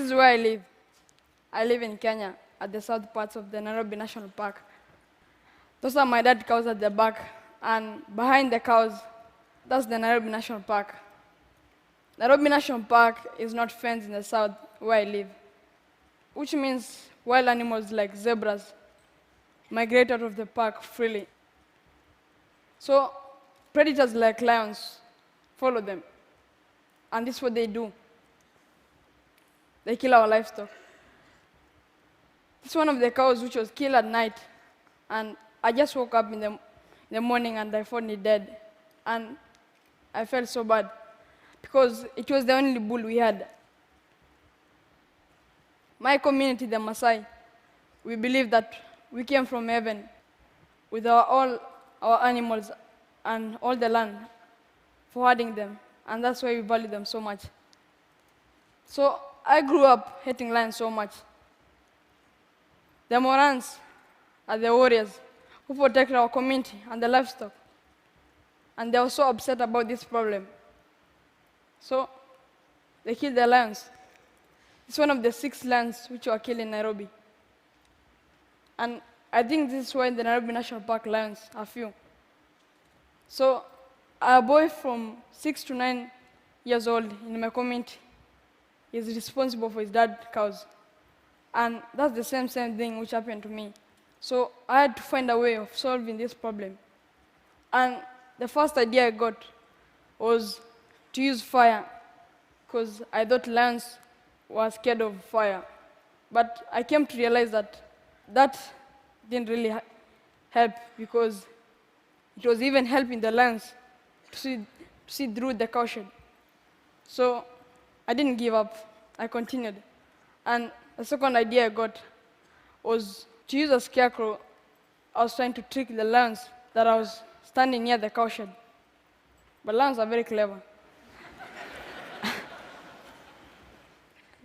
is where I live. I live in Kenya, at the south parts of the Nairobi National Park. Those are my dead cows at the back, and behind the cows, that's the Nairobi National Park. Nairobi National Park is not fenced in the south where I live, which means wild animals like zebras migrate out of the park freely. So predators like lions follow them, and this is what they do. They kill our livestock. This is one of the cows which was killed at night, and I just woke up in the morning and I found it dead. And I felt so bad, because it was the only bull we had. My community, the Maasai, we believe that we came from heaven with all our animals and all the land for herding them, and that's why we value them so much. So I grew up hating lions so much. The Morans are the warriors who protect our community and the livestock, and they were so upset about this problem. So they killed the lions. It's one of the 6 lions which were killed in Nairobi. And I think this is why the Nairobi National Park lions are few. So a boy from 6 to 9 years old in my community is responsible for his dad's cows. And that's the same thing which happened to me. So I had to find a way of solving this problem. And the first idea I got was to use fire, because I thought lions were scared of fire. But I came to realize that that didn't really help, because it was even helping the lions to see through the caution. So I didn't give up. I continued. And the second idea I got was to use a scarecrow. I was trying to trick the lions that I was standing near the cowshed. But lions are very clever.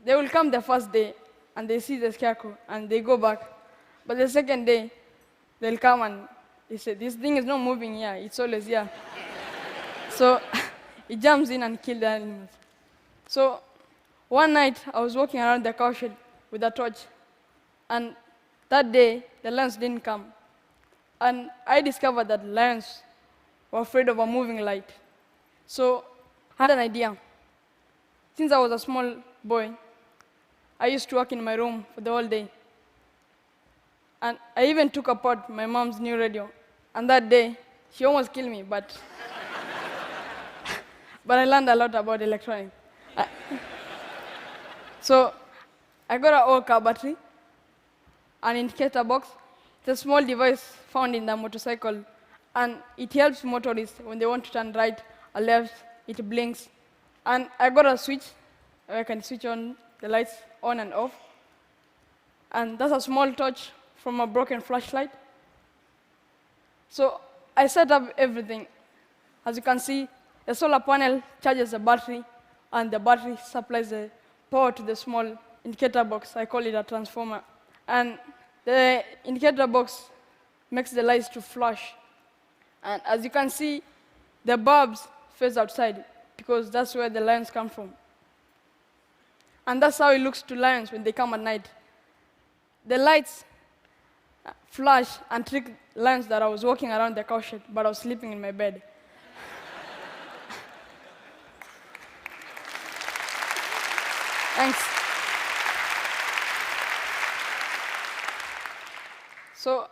They will come the first day, and they see the scarecrow, and they go back. But the second day, they'll come and they say, this thing is not moving here, it's always here. So it jumps in and kills the animals. So one night, I was walking around the cowshed with a torch, and that day, the lions didn't come. And I discovered that lions were afraid of a moving light. So I had an idea. Since I was a small boy, I used to work in my room for the whole day. And I even took apart my mom's new radio. And that day, she almost killed me, but I learned a lot about electronics. So I got an old car battery, an indicator box. It's a small device found in the motorcycle, and it helps motorists when they want to turn right or left. It blinks. And I got a switch where I can switch on the lights on and off. And that's a small torch from a broken flashlight. So I set up everything. As you can see, the solar panel charges the battery, and the battery supplies the power to the small indicator box. I call it a transformer. And the indicator box makes the lights to flash. And as you can see, the bulbs face outside, because that's where the lions come from. And that's how it looks to lions when they come at night. The lights flash and trick lions that I was walking around the cowshed, but I was sleeping in my bed. Thanks. So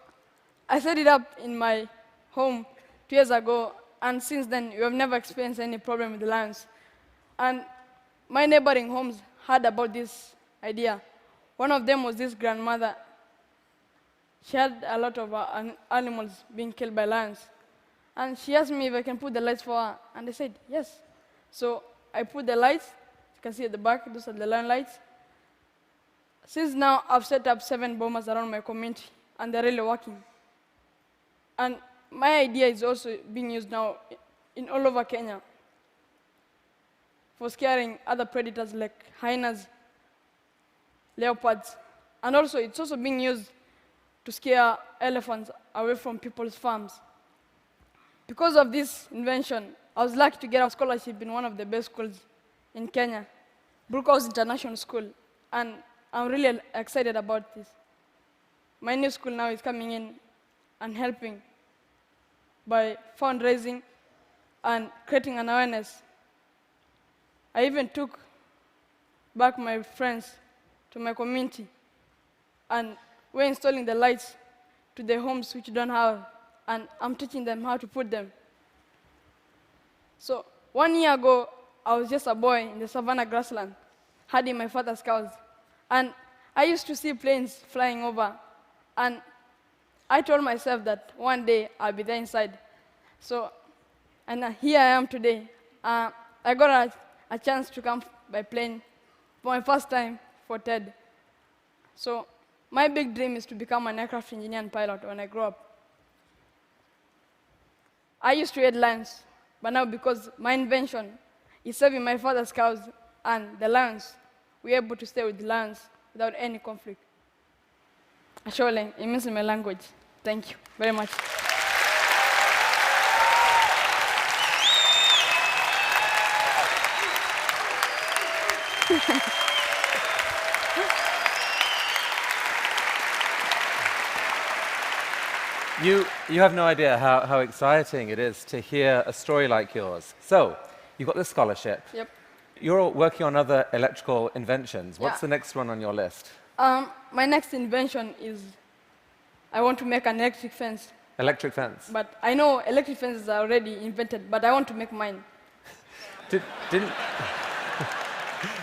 I set it up in my home 2 years ago, and since then, we have never experienced any problem with the lions. And my neighboring homes heard about this idea. One of them was this grandmother. She had a lot of animals being killed by lions. And she asked me if I can put the lights for her, and I said, yes. So I put the lights. You can see at the back, those are the lion lights. Since now, I've set up 7 bombers around my community, and they're really working. And my idea is also being used now in all over Kenya for scaring other predators like hyenas, leopards, and also it's also being used to scare elephants away from people's farms. Because of this invention, I was lucky to get a scholarship in one of the best schools in Kenya, Brookhouse International School. and I'm really excited about this. My new school now is coming in and helping by fundraising and creating an awareness. I even took back my friends to my community, and we're installing the lights to the homes which don't have, and I'm teaching them how to put them. So 1 year ago, I was just a boy in the savannah grassland, herding my father's cows. And I used to see planes flying over, and I told myself that one day I'll be there inside. So, and here I am today. I got a chance to come by plane for my first time for TED. So my big dream is to become an aircraft engineer and pilot when I grow up. I used to hate lions, but now because my invention is saving my father's cows and the lions, we're able to stay with the lions without any conflict. Surely, it means in my language. Thank you very much. You have no idea how exciting it is to hear a story like yours. So, you've got this scholarship. Yep. You're working on other electrical inventions. What's Yeah. the next one on your list? My next invention is I want to make an electric fence. Electric fence. But I know electric fences are already invented, but I want to make mine. Didn't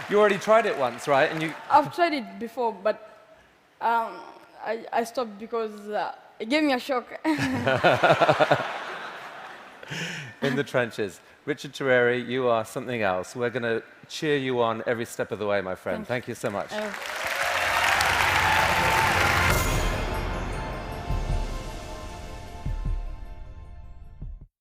you already tried it once, right? And I've tried it before, but I stopped because it gave me a shock. in the trenches. Richard Turere, you are something else. We're going to cheer you on every step of the way, my friend. Thank you so much.